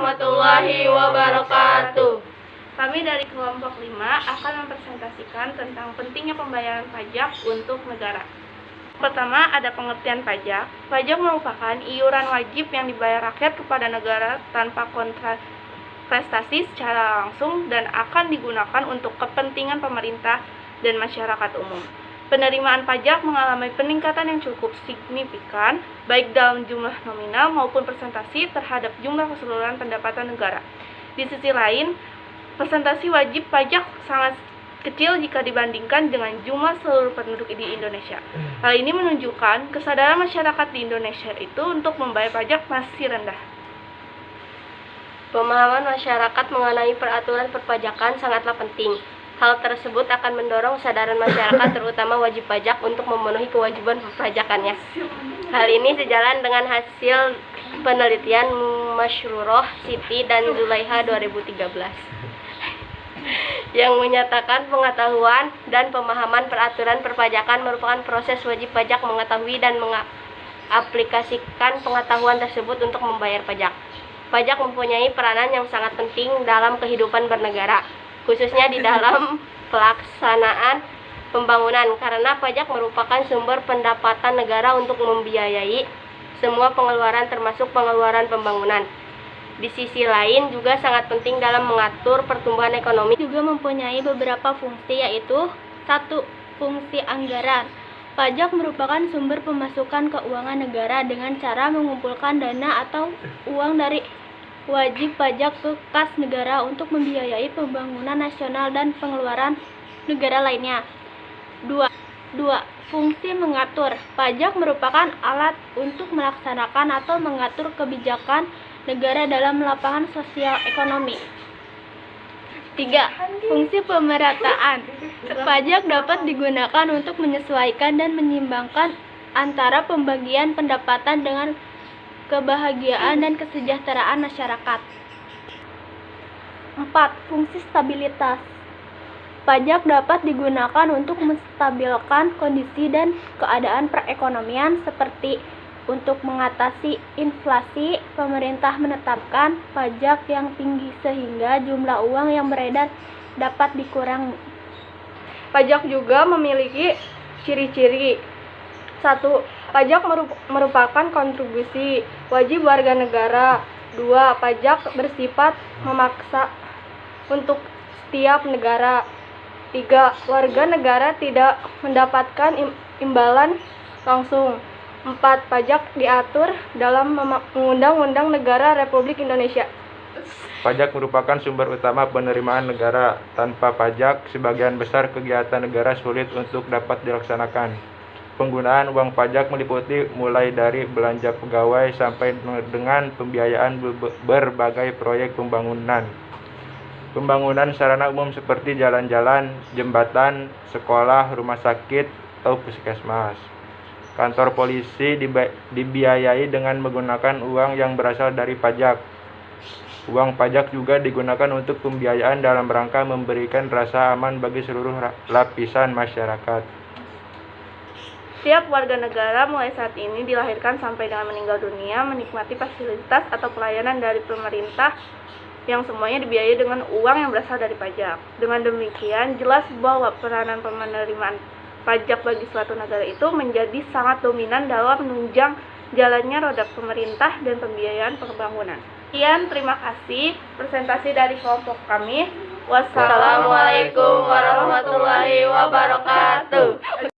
warahmatullahi wabarakatuh. Kami dari kelompok 5 akan mempresentasikan tentang pentingnya pembayaran pajak untuk negara. Pertama, ada pengertian pajak. Pajak merupakan iuran wajib yang dibayar rakyat kepada negara tanpa kontrastasi secara langsung dan akan digunakan untuk kepentingan pemerintah dan masyarakat umum. Penerimaan pajak mengalami peningkatan yang cukup signifikan, baik dalam jumlah nominal maupun persentase terhadap jumlah keseluruhan pendapatan negara. Di sisi lain, persentase wajib pajak sangat kecil jika dibandingkan dengan jumlah seluruh penduduk di Indonesia. Hal ini menunjukkan kesadaran masyarakat di Indonesia itu untuk membayar pajak masih rendah. Pemahaman masyarakat mengenai peraturan perpajakan sangatlah penting. Hal tersebut akan mendorong kesadaran masyarakat terutama wajib pajak untuk memenuhi kewajiban perpajakannya. Hal ini sejalan dengan hasil penelitian Masyruroh, Siti, dan Zulaiha 2013 yang menyatakan pengetahuan dan pemahaman peraturan perpajakan merupakan proses wajib pajak mengetahui dan mengaplikasikan pengetahuan tersebut untuk membayar pajak. Pajak mempunyai peranan yang sangat penting dalam kehidupan bernegara, khususnya di dalam pelaksanaan pembangunan, karena pajak merupakan sumber pendapatan negara untuk membiayai semua pengeluaran termasuk pengeluaran pembangunan. Di sisi lain juga sangat penting dalam mengatur pertumbuhan ekonomi. Juga mempunyai beberapa fungsi, yaitu 1. Fungsi anggaran. Pajak merupakan sumber pemasukan keuangan negara dengan cara mengumpulkan dana atau uang dari wajib pajak ke kas negara untuk membiayai pembangunan nasional dan pengeluaran negara lainnya. 2. Fungsi mengatur. Pajak merupakan alat untuk melaksanakan atau mengatur kebijakan negara dalam lapangan sosial ekonomi. 3. Fungsi pemerataan. Pajak dapat digunakan untuk menyesuaikan dan menyimbangkan antara pembagian pendapatan dengan kebahagiaan dan kesejahteraan masyarakat. 4. Fungsi stabilitas. Pajak dapat digunakan untuk menstabilkan kondisi dan keadaan perekonomian seperti untuk mengatasi inflasi. Pemerintah menetapkan pajak yang tinggi sehingga jumlah uang yang beredar dapat dikurangi. Pajak juga memiliki ciri-ciri. 1. Pajak merupakan kontribusi wajib warga negara. 2. Pajak bersifat memaksa untuk setiap negara. 3. Warga negara tidak mendapatkan imbalan langsung. 4. Pajak diatur dalam Undang-Undang Negara Republik Indonesia. Pajak merupakan sumber utama penerimaan negara. Tanpa pajak, sebagian besar kegiatan negara sulit untuk dapat dilaksanakan. Penggunaan uang pajak meliputi mulai dari belanja pegawai sampai dengan pembiayaan berbagai proyek pembangunan. Pembangunan sarana umum seperti jalan-jalan, jembatan, sekolah, rumah sakit, atau puskesmas. Kantor polisi dibiayai dengan menggunakan uang yang berasal dari pajak. Uang pajak juga digunakan untuk pembiayaan dalam rangka memberikan rasa aman bagi seluruh lapisan masyarakat. Setiap warga negara mulai saat ini dilahirkan sampai dengan meninggal dunia menikmati fasilitas atau pelayanan dari pemerintah yang semuanya dibiayai dengan uang yang berasal dari pajak. Dengan demikian, jelas bahwa peranan penerimaan pajak bagi suatu negara itu menjadi sangat dominan dalam menunjang jalannya roda pemerintah dan pembiayaan pembangunan. Sekian, terima kasih presentasi dari kelompok kami. Wassalamualaikum warahmatullahi wabarakatuh.